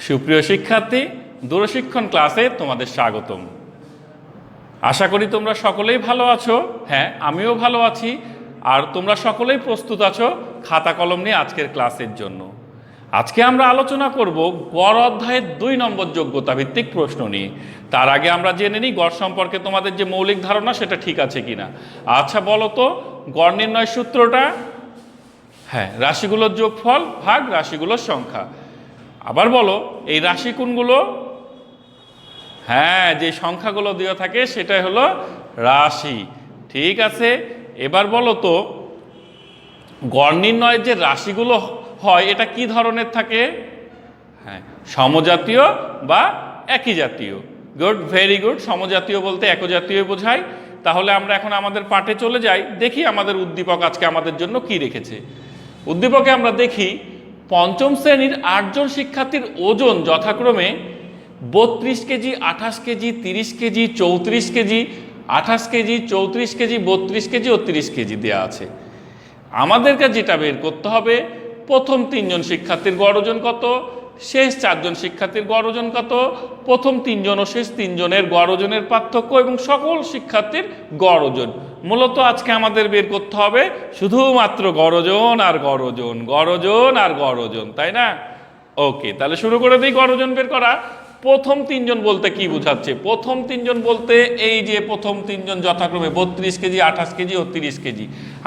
সুপ্রিয় শিক্ষার্থী, দূরশিক্ষণ ক্লাসে তোমাদের স্বাগতম। আশা করি তোমরা সকলেই ভালো আছো। হ্যাঁ, আমিও ভালো আছি। আর তোমরা সকলেই প্রস্তুত আছো খাতা কলম নিয়ে আজকের ক্লাসের জন্য। আজকে আমরা আলোচনা করব গড় অধ্যায়ের 2 নম্বর যোগ্যতা ভিত্তিক প্রশ্ন নিয়ে। তার আগে আমরা জেনে নিই গড় সম্পর্কে তোমাদের যে মৌলিক ধারণা সেটা ঠিক আছে কিনা। আচ্ছা বলো তো, গড় নির্ণয় সূত্রটা? হ্যাঁ, রাশিগুলোর যোগফল ভাগ রাশিগুলোর সংখ্যা। আবার বলো, এই রাশি কোনগুলো? হ্যাঁ, যে সংখ্যাগুলো দেওয়া থাকে সেটাই হলো রাশি। ঠিক আছে, এবার বলো তো, গড় নির্ণয়ের যে রাশিগুলো হয় এটা কি ধরনের থাকে? হ্যাঁ, সমজাতীয় বা একই জাতীয়। Good, very good. সমজাতীয় বলতে একজাতীয় বোঝায়। তাহলে আমরা এখন আমাদের পাঠে চলে যাই, দেখি আমাদের উদ্দীপক আজকে আমাদের জন্য কি রেখেছে। উদ্দীপকে আমরা দেখি পঞ্চম শ্রেণীর 8 জন শিক্ষার্থীর ওজন যথাক্রমে 32 KG, 28 KG, 30 KG, 34 KG, 28 KG, 34 KG, 32 KG ও 30 কেজি দেওয়া আছে। আমাদেরকে যেটা বের করতে হবে, প্রথম 3 জন শিক্ষার্থীর গড় ওজন কত, শেষ 4 জন শিক্ষার্থীর গড় ওজন কত, প্রথম 3 জন ও শেষ 3 জনের গড় ওজনের পার্থক্য এবং সকল শিক্ষার্থীর গড় ওজন। মূলত আজকে আমাদের বের করতে হবে শুধুমাত্র গড় ওজন আর গড় ওজন, গড় ওজন আর গড় ওজন, তাই না? ওকে, তাহলে শুরু করে দিই গড় ওজন বের করা। প্রথম 3 জন বলতে কি বোঝাচ্ছে? প্রথম 3 জন বলতে এই যে প্রথম 3 জন যথাক্রমে 32 কেজি, 28 কেজি ও 30 কেজি।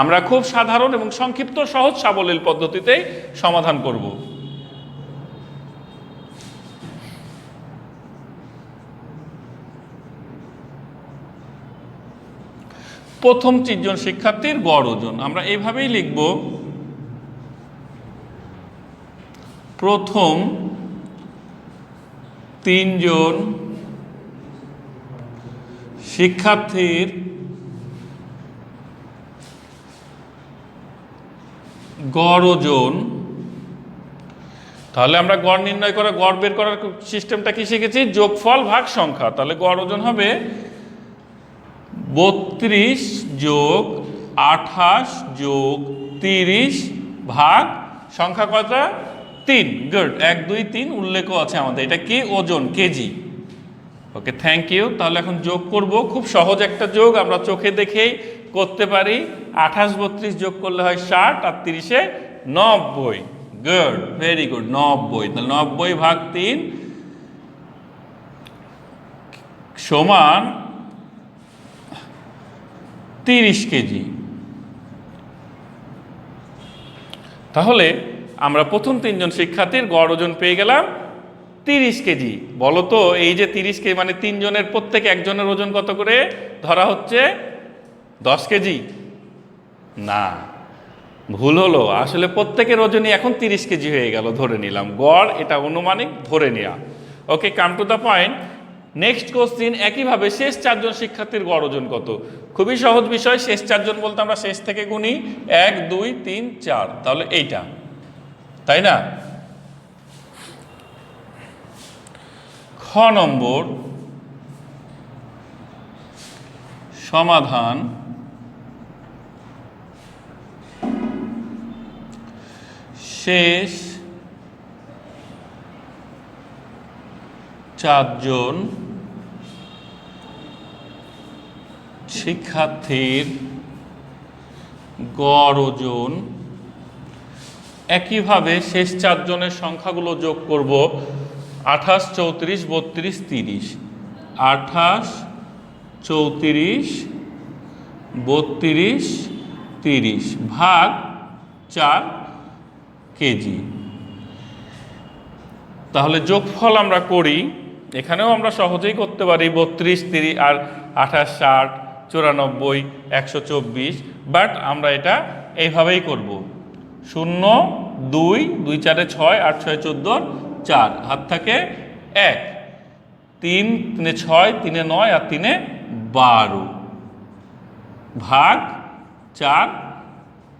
আমরা খুব সাধারণ এবং সংক্ষিপ্ত সহজ সাবলীল পদ্ধতিতেই সমাধান করব। প্রথম 3 জন শিক্ষার্থীর গড় ওজন আমরা এইভাবেই লিখব, প্রথম 3 জন শিক্ষার্থীর গড় ওজন। তাহলে আমরা গড় নির্ণয় করা, গড় বের করার সিস্টেমটা কি শিখেছি? যোগফল ভাগ সংখ্যা। তাহলে গড় ওজন হবে 32 যোগ 28 যোগ 30 ভাগ সংখ্যা কয়টা? 3। গুড, 1 2 3 উল্লেখও আছে আমাদের। এটা কি? ওজন, কেজি। Okay, thank you. তাহলে এখন যোগ করব। খুব সহজ একটা যোগ, আমরা চোখে দেখেই করতে পারি। 28 32 যোগ করলে হয় 60 আর 30-এ 90। Good, very good, 90। তাহলে 90 ভাগ 3 সমান 30 কেজি। তাহলে আমরা প্রথম 3 জন শিক্ষার্থীর গড় ওজন পেয়ে গেলাম 30 কেজি। বলো তো, এই যে 30 কেজি মানে 3 জনের প্রত্যেক একজনের ওজন কত করে ধরা হচ্ছে? 10 কেজি? না, ভুল হলো। আসলে প্রত্যেকের ওজনই এখন 30 কেজি হয়ে গেল, ধরে নিলাম। গড় এটা অনুমানিক ধরে নেওয়া। Okay, come to the point. Next question, একইভাবে শেষ 4 জন শিক্ষার্থীর গড় ওজন কত? খুবই সহজ বিষয়। শেষ 4 জন বলতে আমরা শেষ থেকে গুনি, 1 2 3 4। তাহলে এইটা, তাই না? খ নম্বর সমাধান। শেষ 4 জন শিক্ষার্থীর গড় ওজন। একইভাবে শেষ 4 জনের সংখ্যাগুলো যোগ করব, 28 34 32 30। 28 34 32 30 ভাগ 4 কেজি। তাহলে যোগফল আমরা করি, এখানেও আমরা সহজেই করতে পারি। 32 30 আর 28 60 94 124। বাট আমরা এটা এইভাবেই করব। 0 2 2 4 6 8 6 14 4, হাত থাকে 1, 3 3 6 3 9 আর 3 12 ভাগ 4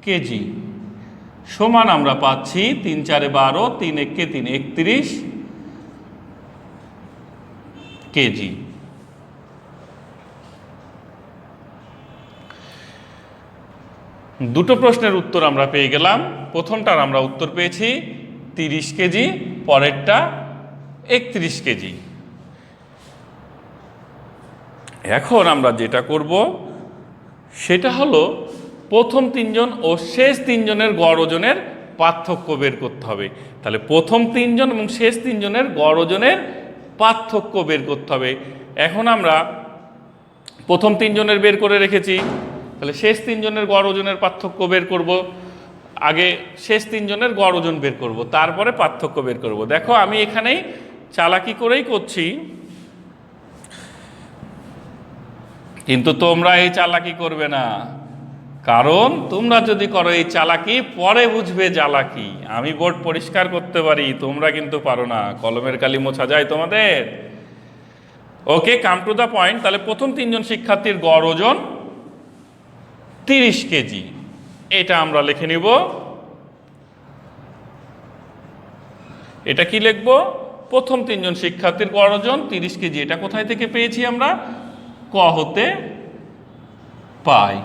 কেজি সমান আমরা পাচ্ছি 3 4 12 3 1 3 31 কেজি। দুটো প্রশ্নের উত্তর আমরা পেয়ে গেলাম। প্রথমটার আমরা উত্তর পেয়েছি 30 কেজি, পরেরটা 31 কেজি। এখন আমরা যেটা করব সেটা হলো প্রথম তিনজন ও শেষ তিনজনের গড় ওজনের পার্থক্য বের করতে হবে। তাহলে প্রথম তিনজন এবং শেষ তিনজনের গড় ওজনের পার্থক্য বের করতে হবে। এখন আমরা প্রথম তিনজনের বের করে রেখেছি, তাহলে শেষ তিনজনের গড় ওজনের পার্থক্য বের করব। আগে শেষ তিনজনের গড় ওজন বের করব, তারপরে পার্থক্য বের করব। দেখো আমি এখানেই চালাকি করেই করছি, কিন্তু তোমরা এই চালাকি করবে না, কারণ তোমরা যদি করো এই চালাকি পরে বুঝবে জ্বালাকি। আমি বোর্ড পরিষ্কার করতে পারি, তোমরা কিন্তু পারো না। কলমের কালি মোছা যায় তোমাদের? ওকে, কাম টু দ্য পয়েন্ট। তাহলে প্রথম তিনজন শিক্ষার্থীর গড় ওজন 30 কেজি, এটা আমরা লিখে নিব। এটা কি লিখব? প্রথম তিনজন শিক্ষার্থীর গড় ওজন 30 কেজি। এটা কোথায় থেকে পেয়েছি আমরা? ক হতে পাই।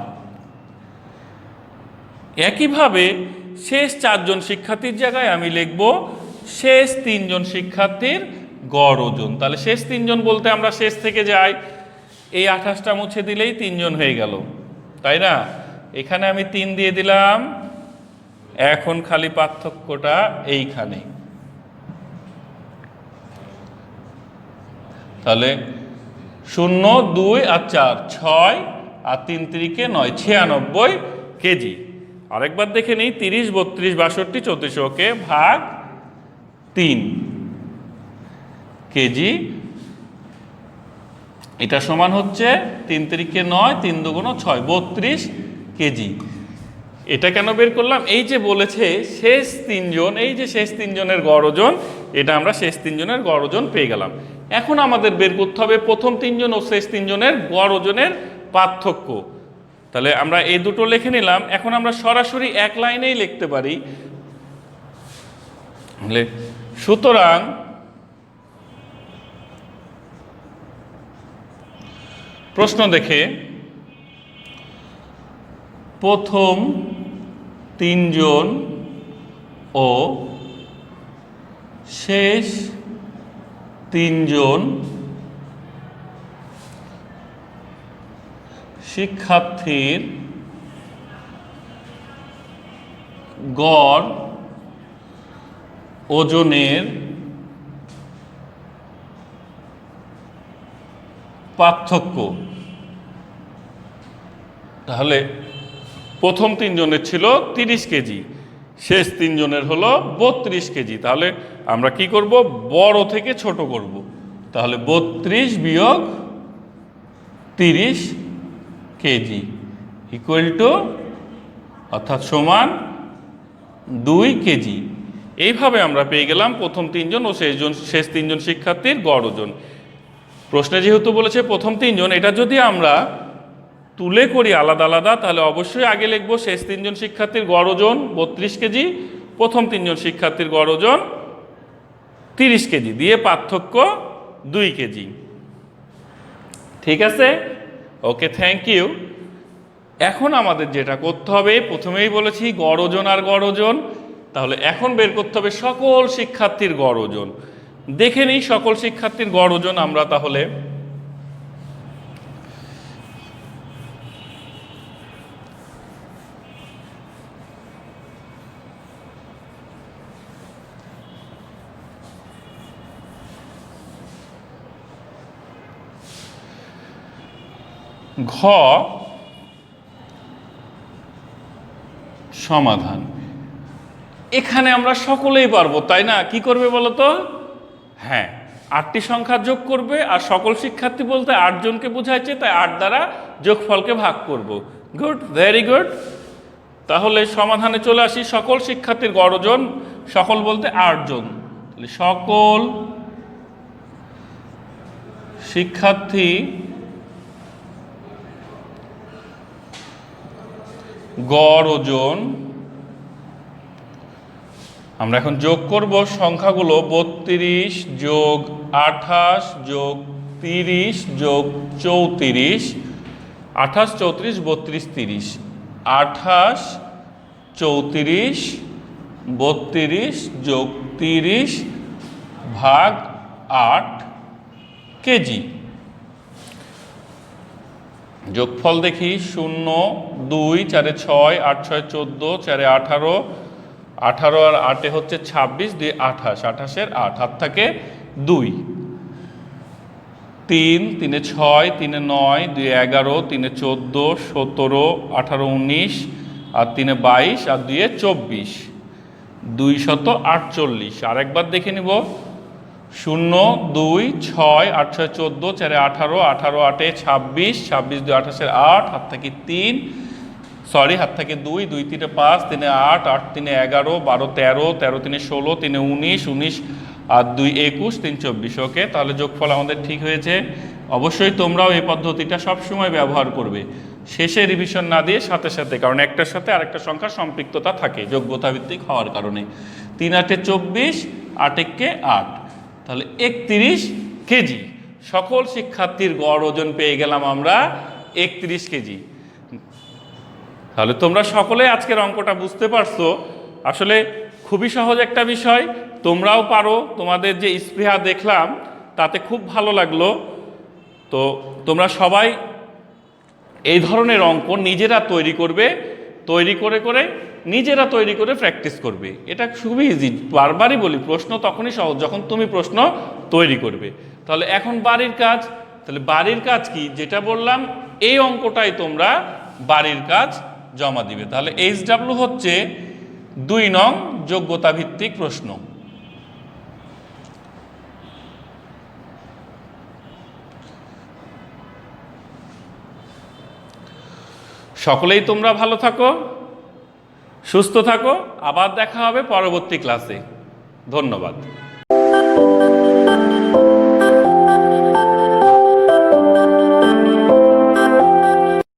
একইভাবে শেষ চারজন শিক্ষার্থীর জায়গায় আমি লিখব শেষ তিনজন শিক্ষার্থীর গড় ওজন। তাহলে শেষ তিনজন বলতে আমরা শেষ থেকে যাই, এই 28টা মুছে দিলেই তিনজন হয়ে গেল, তাই না? এখানে আমি 3 দিয়ে দিলাম, এখন খালি পার্থক্যটা এইখানে। তাহলে 0, 2 আর 4, 6 আর 3 3 9, 96 কেজি। আরেকবার দেখে নিই, 30, 32, 62, 34, ওকে, ভাগ 3 কেজি। এটা সমান হচ্ছে 3 3 9, 3 2 6, 32 কেজি। এটা কেন বের করলাম? এই যে বলেছে শেষ তিনজন, এই যে শেষ তিনজনের গড় ওজন, এটা আমরা শেষ তিনজনের গড় ওজন পেয়ে গেলাম। এখন আমাদের বের করতে হবে প্রথম তিনজন ও শেষ তিনজনের গড় ওজনের পার্থক্য। তাহলে আমরা এই দুটো লিখে নিলাম। এখন আমরা সরাসরি এক লাইনেই লিখতে পারি। সুতরাং প্রশ্ন দেখে প্রথম তিনজন ও শেষ তিনজন শিক্ষার্থীর গড় ওজনের পার্থক্য। তাহলে প্রথম তিনজনের ছিল 30 কেজি, শেষ তিনজনের হলো 32 কেজি। তাহলে আমরা কি করব? বড় থেকে ছোট করব। তাহলে 32 বিয়োগ 30 কেজি ইকুয়াল টু, অর্থাৎ সমান 2 কেজি। এইভাবে আমরা পেয়ে গেলাম প্রথম তিনজন ও শেষ তিনজন শিক্ষার্থীর গড় ওজন। প্রশ্নে যেহেতু বলেছে প্রথম তিনজন, এটা যদি আমরা তুলে করি আলাদা আলাদা, তাহলে অবশ্যই আগে লিখব শেষ তিনজন শিক্ষার্থীর গড় ওজন 32 কেজি, প্রথম তিনজন শিক্ষার্থীর গড় ওজন 30 কেজি, দিয়ে পার্থক্য 2 কেজি। ঠিক আছে? ওকে, থ্যাংক ইউ। এখন আমাদের যেটা করতে হবে, প্রথমেই বলেছি গড় ওজন আর গড় ওজন, তাহলে এখন বের করতে হবে সকল শিক্ষার্থীর গড় ওজন। দেখে নিই সকল শিক্ষার্থীর গড় ওজন আমরা তাহলে। ঘ সমাধান। এখানে আমরা সকলেই পারবো, তাই না? কি করবে বলো তো? হ্যাঁ, 8টি সংখ্যা যোগ করবে, আর সকল শিক্ষার্থী বলতে 8 জনকে বোঝাইছে, তাই 8 দ্বারা যোগফলকে ভাগ করব। Good, very good. তাহলে সমাধানে চলে আসি। সকল শিক্ষার্থীর গড় ওজন, সকল বলতে 8 জন, তাহলে সকল শিক্ষার্থী গড় ওজন, আমরা এখন যোগ করব সংখ্যাগুলো। 32 যোগ 28 যোগ 30 যোগ 34, 28 34 32 30, 28 34 32 যোগ 30 ভাগ 8 কেজি। যোগফল দেখি 0 2 4 6 8 6 14 4 18 18 আর 8 হচ্ছে 26 2 28 28 এর 8 হাত থাকে 2 3 3 6 3 9 2 11 3 14 17 18 19 আর 3 22 আর 2 24 248। আর একবার দেখে নিব 0 2 6 8 6 14 4 18 18 8 26 26 2 28 এর 8 হাত থাকে 3 সরি হাত থাকে 2 2 3 5 3 8 8 3 11 12 13 13 3 16 3 19 19 আর 2 21 3 24। ওকে, তাহলে যোগফল আমাদের ঠিক হয়েছে। অবশ্যই তোমরাও এই পদ্ধতিটা সবসময় ব্যবহার করবে, শেষে রিভিশন না দিয়ে সাথে সাথে, কারণ একটার সাথে আরেকটা সংখ্যার সম্পৃক্ততা থাকে যোগ্যতা ভিত্তিক হওয়ার কারণে। 3 8 24 8 1 8, তাহলে 31 কেজি। সকল শিক্ষার্থীর গড় ওজন পেয়ে গেলাম আমরা 31 কেজি। তাহলে তোমরা সকলে আজকের অঙ্কটা বুঝতে পারছো। আসলে খুবই সহজ একটা বিষয়, তোমরাও পারো। তোমাদের যে স্পৃহা দেখলাম তাতে খুব ভালো লাগলো। তো তোমরা সবাই এই ধরনের অঙ্ক নিজেরা তৈরি করবে, তৈরি করে নিজেরা তৈরি করে প্র্যাকটিস করবে। এটা খুবই ইজি। বারবারই বলি, প্রশ্ন তখনই সহজ যখন তুমি প্রশ্ন তৈরি করবে। তাহলে এখন বাড়ির কাজ। তাহলে বাড়ির কাজ কি, যেটা বললাম এই অঙ্কটাই তোমরা বাড়ির কাজ জমা দিবে। তাহলে HW হচ্ছে 2 নং যোগ্যতা ভিত্তিক প্রশ্ন। সকলেই তোমরা ভালো থাকো, সুস্থ থাকো। আবার দেখা হবে পরবর্তী ক্লাসে। ধন্যবাদ।